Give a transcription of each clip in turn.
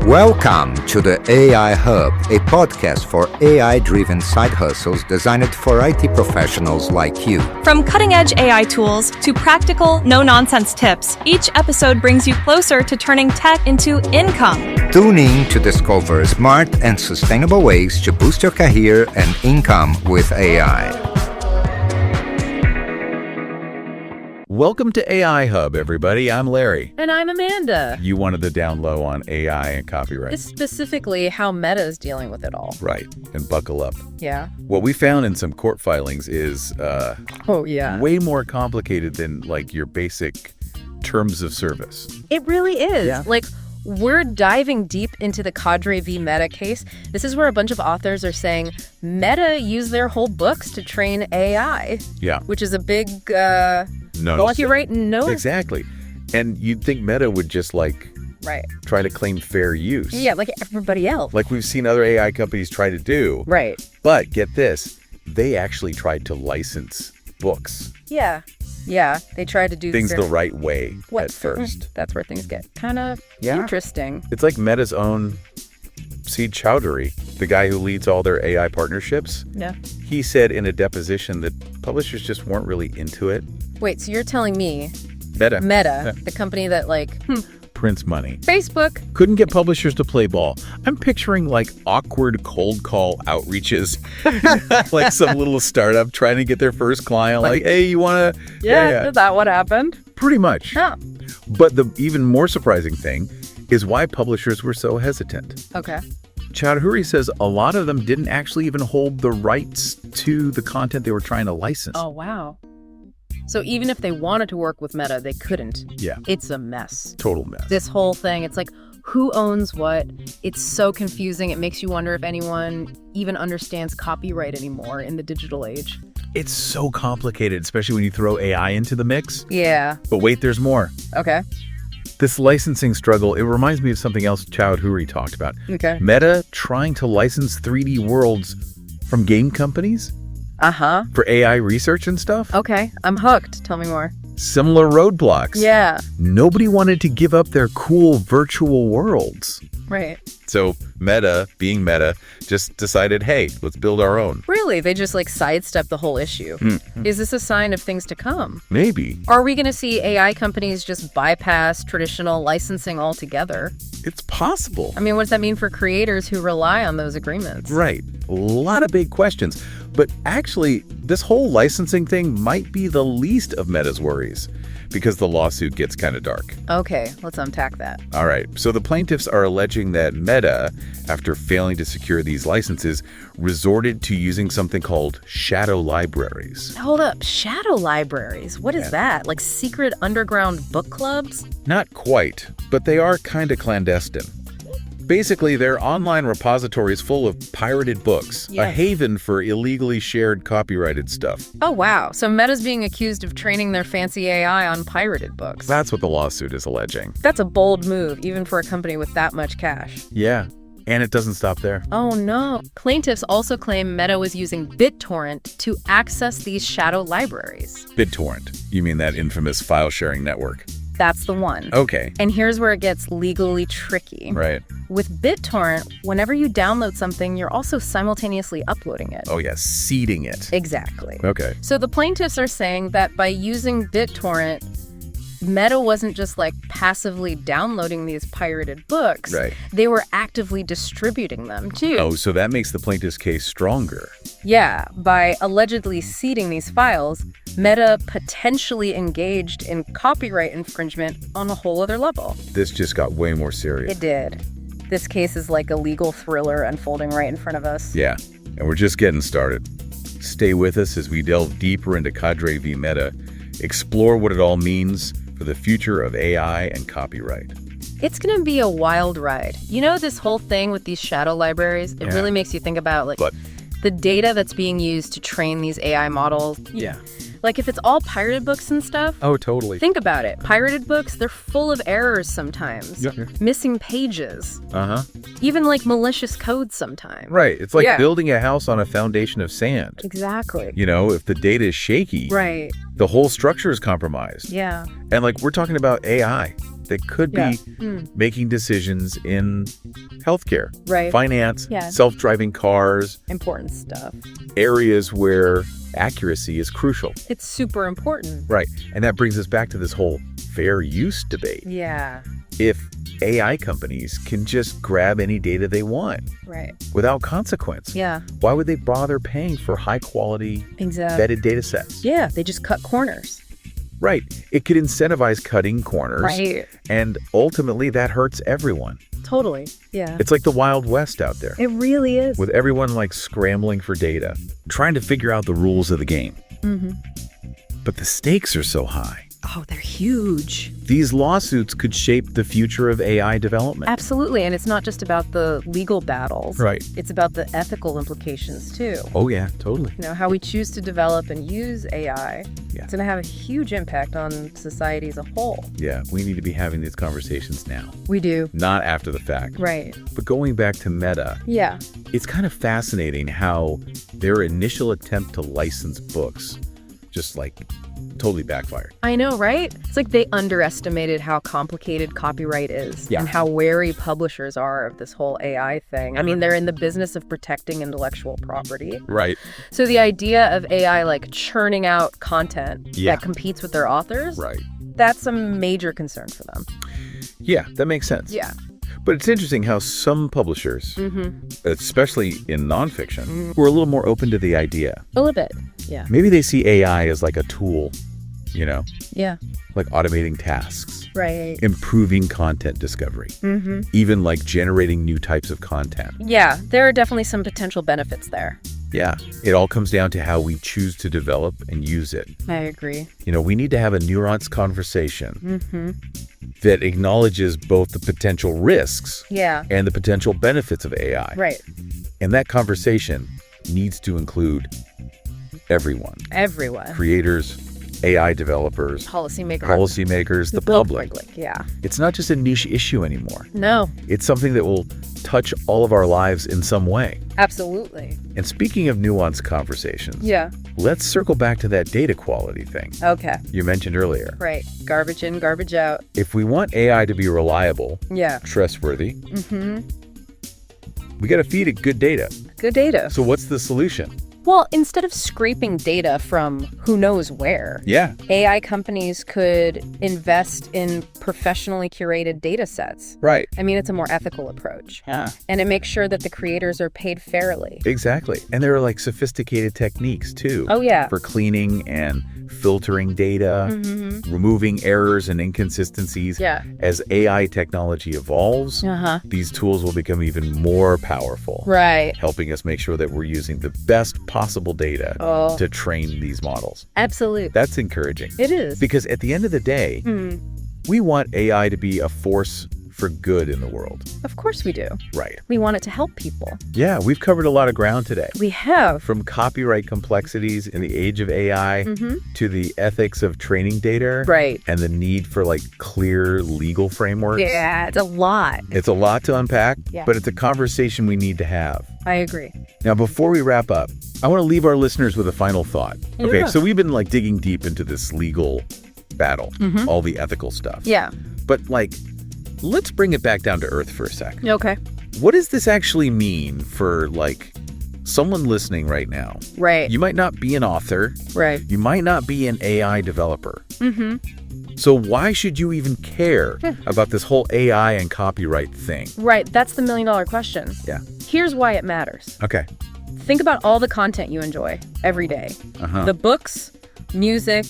Welcome to the AI Hub, a podcast for AI-driven side hustles designed for IT professionals like you. From cutting-edge AI tools to practical, no-nonsense tips, each episode brings you closer to turning tech into income. Tune in to discover smart and sustainable ways to boost your career and income with AI. Welcome to AI Hub, everybody. I'm Larry. And I'm Amanda. You wanted the down low on AI and copyright. Specifically, how Meta is dealing with it all. Right. And buckle up. Yeah. What we found in some court filings is way more complicated than like your basic terms of service. It really is. Yeah. We're diving deep into the Cadre v. Meta case. This is where a bunch of authors are saying Meta used their whole books to train AI. Yeah. Which is a big No. copyright notice. Exactly. And you'd think Meta would just Right. try to claim fair use. Yeah, like everybody else. Like we've seen other AI companies try to do. Right. But get this, they actually tried to license books. Yeah. Yeah. They tried to do Things the right way at first. That's where things get kind of Yeah. interesting. It's like Meta's own Sid Chowdhury, the guy who leads all their AI partnerships. Yeah. He said in a deposition that publishers just weren't really into it. Wait, so you're telling me Meta. the company that Prints money. Facebook. Couldn't get publishers to play ball. I'm picturing awkward cold call outreaches. Like some little startup trying to get their first client. Like, hey, you want to? Yeah, is that what happened? Pretty much. Oh, But the even more surprising thing is why publishers were so hesitant. okay. Chowdhury says a lot of them didn't actually even hold the rights to the content they were trying to license. Oh, wow. So even if they wanted to work with Meta, they couldn't. Yeah. It's a mess. Total mess. This whole thing, it's like, who owns what? It's so confusing. It makes you wonder if anyone even understands copyright anymore in the digital age. It's so complicated, especially when you throw AI into the mix. Yeah. But wait, there's more. Okay. This licensing struggle, it reminds me of something else Chowdhury talked about. Okay. Meta trying to license 3D worlds from game companies Uh-huh. for AI research and stuff. Okay. I'm hooked. Tell me more. Similar roadblocks. Yeah. Nobody wanted to give up their cool virtual worlds. Right. So Meta, being Meta, just decided, hey, let's build our own. Really? They just sidestepped the whole issue. Is this a sign of things to come? Maybe. Are we going to see AI companies just bypass traditional licensing altogether? It's possible. I mean, what does that mean for creators who rely on those agreements? Right. A lot of big questions. But actually, this whole licensing thing might be the least of Meta's worries because the lawsuit gets kind of dark. Okay, let's unpack that. All right. So the plaintiffs are alleging that Meta, after failing to secure these licenses, resorted to using something called shadow libraries. Hold up, shadow libraries. What is that? Like secret underground book clubs? Not quite, but they are kind of clandestine. Basically, they're online repositories full of pirated books, a Yes. haven for illegally shared copyrighted stuff. Oh, wow. So Meta's being accused of training their fancy AI on pirated books. That's what the lawsuit is alleging. That's a bold move, even for a company with that much cash. Yeah, and it doesn't stop there. Oh, no. Plaintiffs also claim Meta was using BitTorrent to access these shadow libraries. BitTorrent. You mean that infamous file-sharing network? That's the one. Okay. And here's where it gets legally tricky. Right. With BitTorrent, whenever you download something, you're also simultaneously uploading it. Oh, yeah, seeding it. Exactly. Okay. So the plaintiffs are saying that by using BitTorrent, Meta wasn't just passively downloading these pirated books. Right. They were actively distributing them too. Oh, so that makes the plaintiff's case stronger. Yeah, by allegedly seeding these files, Meta potentially engaged in copyright infringement on a whole other level. This just got way more serious. It did. This case is like a legal thriller unfolding right in front of us. Yeah, and we're just getting started. Stay with us as we delve deeper into Cadre v. Meta, explore what it all means for the future of AI and copyright. It's going to be a wild ride. You know, this whole thing with these shadow libraries, it really makes you think about But the data that's being used to train these AI models. yeah. Like if it's all pirated books and stuff, Oh, totally. think about it. Pirated books, they're full of errors sometimes. Yeah. Missing pages. Uh-huh. Even malicious code sometimes. Right. It's like Yeah. building a house on a foundation of sand. Exactly. You know, if the data is shaky, Right. the whole structure is compromised. Yeah. And we're talking about AI. that could be making decisions in healthcare, Right. finance, Yeah. self-driving cars, Important stuff. areas where accuracy is crucial. It's super important. Right. And that brings us back to this whole fair use debate. Yeah. If AI companies can just grab any data they want Right. without consequence, Yeah. why would they bother paying for high-quality, Exactly. vetted data sets? Yeah, they just cut corners. Right. It could incentivize cutting corners. Right. And ultimately, that hurts everyone. Totally. Yeah. It's like the Wild West out there, It really is. with everyone like scrambling for data, trying to figure out the rules of the game. But the stakes are so high. Oh, they're huge. These lawsuits could shape the future of AI development. Absolutely. And it's not just about the legal battles. Right. It's about the ethical implications, too. Oh, yeah, totally. You know, how we choose to develop and use AI. Yeah. It's going to have a huge impact on society as a whole. Yeah, we need to be having these conversations now, We do. not after the fact. Right. But going back to Meta, Yeah. it's kind of fascinating how their initial attempt to license books just like totally backfired. I know, right? It's like they underestimated how complicated copyright is Yeah. and how wary publishers are of this whole AI thing. I mean, they're in the business of protecting intellectual property. Right. So the idea of AI like churning out content Yeah. that competes with their authors, Right. that's a major concern for them. Yeah, that makes sense. Yeah. But it's interesting how some publishers, especially in nonfiction, were a little more open to the idea. A little bit. Yeah. Maybe they see AI as like a tool, you know, Yeah. like automating tasks, Right. improving content discovery, even like generating new types of content. Yeah, there are definitely some potential benefits there. Yeah, it all comes down to how we choose to develop and use it. I agree. You know, we need to have a nuanced conversation that acknowledges both the potential risks Yeah. and the potential benefits of AI. Right. And that conversation needs to include everyone. Everyone. Creators, AI developers, policymakers, the public. Yeah. It's not just a niche issue anymore. No, It's something that will touch all of our lives in some way. absolutely. And speaking of nuanced conversations, Yeah. let's circle back to that data quality thing Okay. you mentioned earlier. Right. Garbage in, garbage out. If we want AI to be reliable, Yeah. trustworthy, we got to feed it good data. Good data. So what's the solution? Well, instead of scraping data from who knows where, Yeah. AI companies could invest in professionally curated data sets. Right. I mean, it's a more ethical approach. Yeah. And it makes sure that the creators are paid fairly. Exactly. And there are like sophisticated techniques too. Oh, yeah. For cleaning and filtering data, removing errors and inconsistencies. Yeah. As AI technology evolves, Uh-huh. these tools will become even more powerful. Right. Helping us make sure that we're using the best possible data Oh. to train these models. Absolutely. That's encouraging. It is. Because at the end of the day, we want AI to be a force for good in the world. Of course we do. Right. We want it to help people. Yeah, we've covered a lot of ground today. We have. From copyright complexities in the age of AI to the ethics of training data. Right. And the need for like clear legal frameworks. Yeah, it's a lot. It's a lot to unpack, Yeah. but it's a conversation we need to have. I agree. Now, before we wrap up, I want to leave our listeners with a final thought. Okay, Yeah. so we've been like digging deep into this legal battle, all the ethical stuff. Yeah. But like, let's bring it back down to earth for a sec. Okay. What does this actually mean for like someone listening right now? Right. You might not be an author. Right. You might not be an AI developer. So why should you even care about this whole AI and copyright thing? Right. That's the million-dollar question. Yeah. Here's why it matters. Okay. Think about all the content you enjoy every day. The books, music,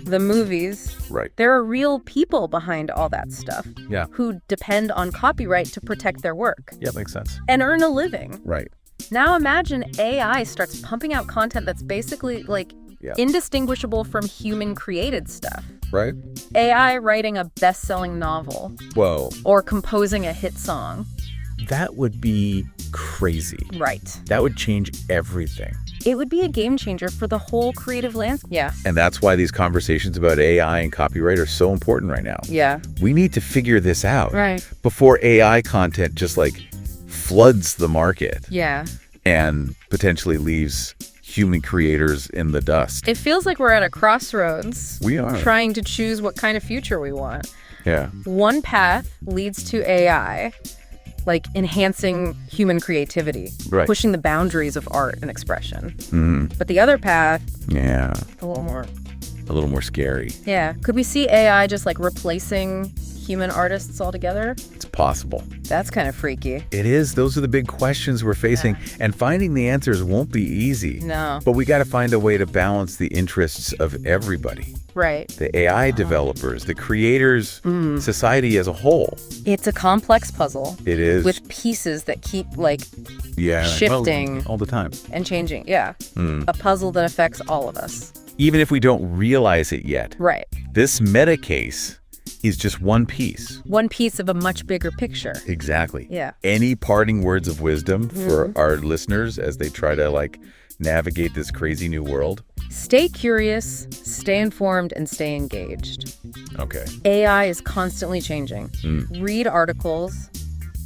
the movies. Right. There are real people behind all that stuff. Yeah. Who depend on copyright to protect their work Yeah, makes sense. and earn a living. Right. Now imagine AI starts pumping out content that's basically like Yeah. indistinguishable from human created stuff. Right? AI writing a best-selling novel Whoa. or composing a hit song. That would be crazy. Right. That would change everything. It would be a game changer for the whole creative landscape. Yeah. And that's why these conversations about AI and copyright are so important right now. Yeah. We need to figure this out Right. before AI content just like floods the market Yeah. and potentially leaves human creators in the dust. It feels like we're at a crossroads. We are. Trying to choose what kind of future we want. Yeah. One path leads to AI, like enhancing human creativity, Right. pushing the boundaries of art and expression. Mm-hmm. But the other path, Yeah. a little more. A little more scary. Yeah. Could we see AI just like replacing human artists altogether? It's possible. That's kind of freaky. It is. Those are the big questions we're facing. And finding the answers won't be easy. No. But we got to find a way to balance the interests of everybody. Right. The AI developers, the creators, society as a whole. It's a complex puzzle It is. with pieces that keep like yeah, shifting. well, all the time. and changing. Yeah. A puzzle that affects all of us. Even if we don't realize it yet. Right. This meta case is just one piece. One piece of a much bigger picture. Exactly. Yeah. Any parting words of wisdom for our listeners as they try to navigate this crazy new world? Stay curious, stay informed, and stay engaged. Okay. AI is constantly changing. Read articles,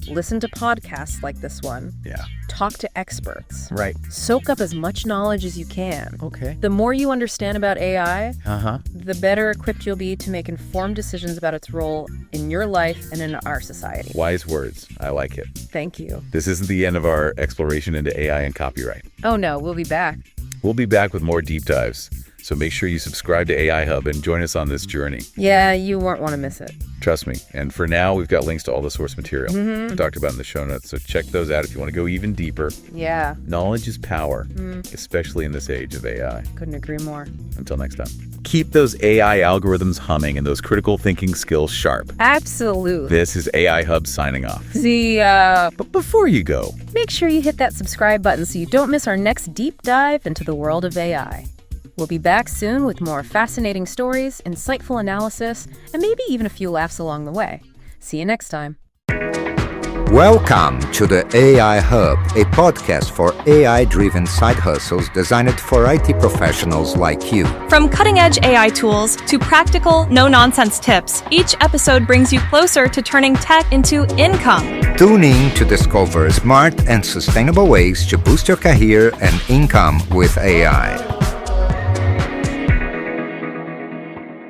listen to podcasts like this one, Yeah. talk to experts. Right. Soak up as much knowledge as you can. Okay. The more you understand about AI, Uh-huh. the better equipped you'll be to make informed decisions about its role in your life and in our society. Wise words. I like it. Thank you. This isn't the end of our exploration into AI and copyright. Oh no, we'll be back. We'll be back with more deep dives. So make sure you subscribe to AI Hub and join us on this journey. Yeah, you won't want to miss it. Trust me. And for now, we've got links to all the source material we talked about in the show notes. So check those out if you want to go even deeper. Yeah, Knowledge is power, especially in this age of AI. couldn't agree more. Until next time. Keep those AI algorithms humming and those critical thinking skills sharp. Absolutely. This is AI Hub signing off. But But before you go, make sure you hit that subscribe button so you don't miss our next deep dive into the world of AI. We'll be back soon with more fascinating stories, insightful analysis, and maybe even a few laughs along the way. See you next time. Welcome to the AI Hub, a podcast for AI-driven side hustles designed for IT professionals like you. From cutting-edge AI tools to practical, no-nonsense tips, each episode brings you closer to turning tech into income. Tune in to discover smart and sustainable ways to boost your career and income with AI.